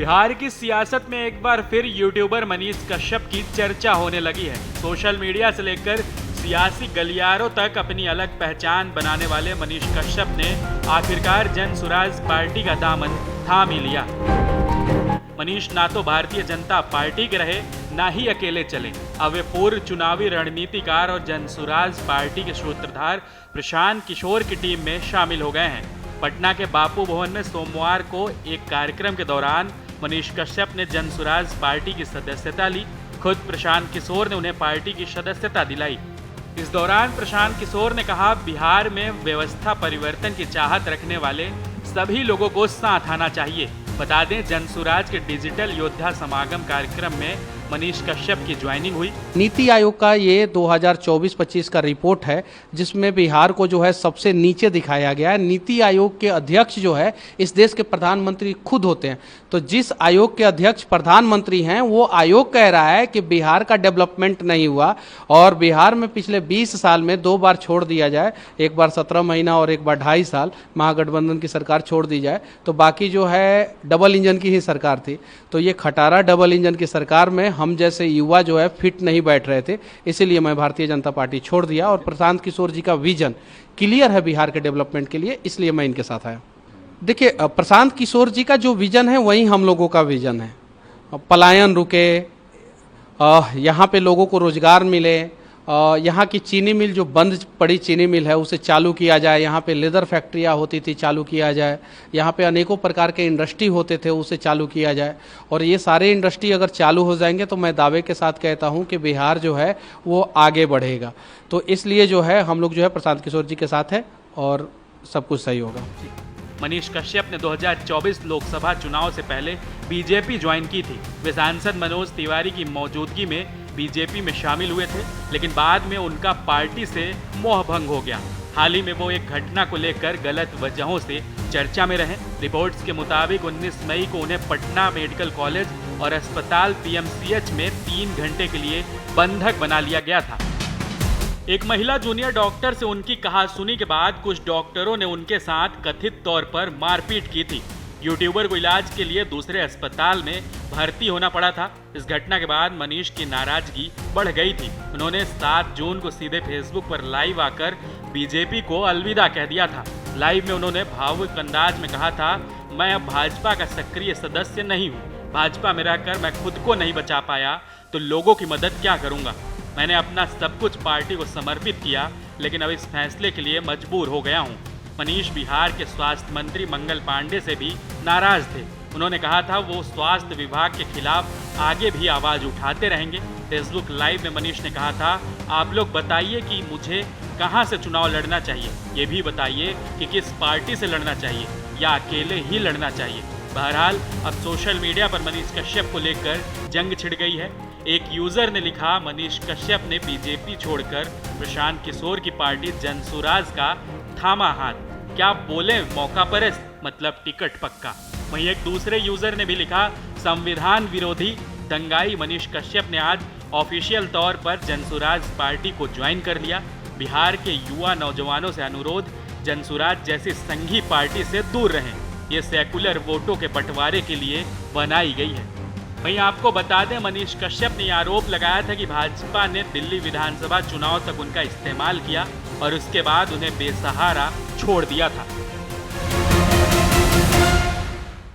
बिहार की सियासत में एक बार फिर यूट्यूबर मनीष कश्यप की चर्चा होने लगी है। सोशल मीडिया से लेकर सियासी गलियारों तक अपनी अलग पहचान बनाने वाले मनीष कश्यप ने आखिरकार जन सुराज पार्टी का दामन थाम ही लिया। मनीष ना तो भारतीय जनता पार्टी के रहे, ना ही अकेले चले। अब वे पूर्व चुनावी रणनीतिकार और जन सुराज पार्टी के सूत्रधार प्रशांत किशोर की टीम में शामिल हो गए हैं। पटना के बापू भवन में सोमवार को एक कार्यक्रम के दौरान मनीष कश्यप ने जन सुराज पार्टी की सदस्यता ली। खुद प्रशांत किशोर ने उन्हें पार्टी की सदस्यता दिलाई। इस दौरान प्रशांत किशोर ने कहा, बिहार में व्यवस्था परिवर्तन की चाहत रखने वाले सभी लोगों को साथ आना चाहिए। बता दें, जन सुराज के डिजिटल योद्धा समागम कार्यक्रम में मनीष कश्यप की ज्वाइनिंग हुई। नीति आयोग का ये 2024-25 का रिपोर्ट है, जिसमें बिहार को जो है सबसे नीचे दिखाया गया है। नीति आयोग के अध्यक्ष जो है इस देश के प्रधानमंत्री खुद होते हैं। तो जिस आयोग के अध्यक्ष प्रधानमंत्री हैं, वो आयोग कह रहा है कि बिहार का डेवलपमेंट नहीं हुआ और बिहार में पिछले 20 साल में 2 बार छोड़ दिया जाए, एक बार 17 महीना और एक बार 2.5 साल महागठबंधन की सरकार छोड़ दी जाए, तो बाकी जो है डबल इंजन की ही सरकार थी। तो ये खटारा डबल इंजन की सरकार में हम जैसे युवा जो है फिट नहीं बैठ रहे थे, इसीलिए मैं भारतीय जनता पार्टी छोड़ दिया। और प्रशांत किशोर जी का विजन क्लियर है बिहार के डेवलपमेंट के लिए, इसलिए मैं इनके साथ आया। देखिए, प्रशांत किशोर जी का जो विजन है वही हम लोगों का विजन है। पलायन रुके, यहाँ पे लोगों को रोजगार मिले, यहाँ की चीनी मिल जो बंद पड़ी चीनी मिल है उसे चालू किया जाए, यहाँ पे लेदर फैक्ट्रियाँ होती थी चालू किया जाए, यहाँ पे अनेकों प्रकार के इंडस्ट्री होते थे उसे चालू किया जाए। और ये सारे इंडस्ट्री अगर चालू हो जाएंगे तो मैं दावे के साथ कहता हूँ कि बिहार जो है वो आगे बढ़ेगा। तो इसलिए जो है हम लोग जो है प्रशांत किशोर जी के साथ है और सब कुछ सही होगा। मनीष कश्यप ने 2024 लोकसभा चुनाव से पहले बीजेपी ज्वाइन की थी। वे सांसद मनोज तिवारी की मौजूदगी में बीजेपी में शामिल हुए थे, लेकिन बाद में उनका पार्टी से मोह भंग हो गया। हाल ही में वो एक घटना को लेकर गलत वजहों से चर्चा में रहे। रिपोर्ट्स के मुताबिक 19 मई को उन्हें पटना मेडिकल कॉलेज और अस्पताल PMCH में 3 घंटे के लिए बंधक बना लिया गया था। एक महिला जूनियर डॉक्टर से उनकी कहासुनी के बाद कुछ डॉक्टरों ने उनके साथ कथित तौर पर मारपीट की थी। यूट्यूबर को इलाज के लिए दूसरे अस्पताल में भर्ती होना पड़ा था। इस घटना के बाद मनीष की नाराजगी बढ़ गई थी। उन्होंने 7 जून को सीधे फेसबुक पर लाइव आकर बीजेपी को अलविदा कह दिया था। लाइव में उन्होंने भावुक अंदाज में कहा था, मैं अब भाजपा का सक्रिय सदस्य नहीं हूँ। भाजपा में रहकर मैं खुद को नहीं बचा पाया तो लोगों की मदद क्या करूँगा। मैंने अपना सब कुछ पार्टी को समर्पित किया, लेकिन अब इस फैसले के लिए मजबूर हो गया हूँ। मनीष बिहार के स्वास्थ्य मंत्री मंगल पांडे से भी नाराज थे। उन्होंने कहा था वो स्वास्थ्य विभाग के खिलाफ आगे भी आवाज उठाते रहेंगे। फेसबुक लाइव में मनीष ने कहा था, आप लोग बताइए कि मुझे कहां से चुनाव लड़ना चाहिए, ये भी बताइए कि किस पार्टी से लड़ना चाहिए या अकेले ही लड़ना चाहिए। बहरहाल अब सोशल मीडिया पर मनीष कश्यप को लेकर जंग छिड़ गई है। एक यूजर ने लिखा, मनीष कश्यप ने बीजेपी छोड़कर प्रशांत किशोर की पार्टी जन सुराज का थामा हाथ, क्या बोले मौका परस्त, मतलब टिकट पक्का। वहीं एक दूसरे यूजर ने भी लिखा, संविधान विरोधी दंगाई मनीष कश्यप ने आज ऑफिशियल तौर पर जनसुराज पार्टी को ज्वाइन कर लिया। बिहार के युवा नौजवानों से अनुरोध, जनसुराज जैसी संघी पार्टी से दूर रहें। ये सेकुलर वोटों के बंटवारे के लिए बनाई गई है। वहीं आपको बता दें, मनीष कश्यप ने आरोप लगाया था कि भाजपा ने दिल्ली विधानसभा चुनाव तक उनका इस्तेमाल किया और उसके बाद उन्हें बेसहारा छोड़ दिया था।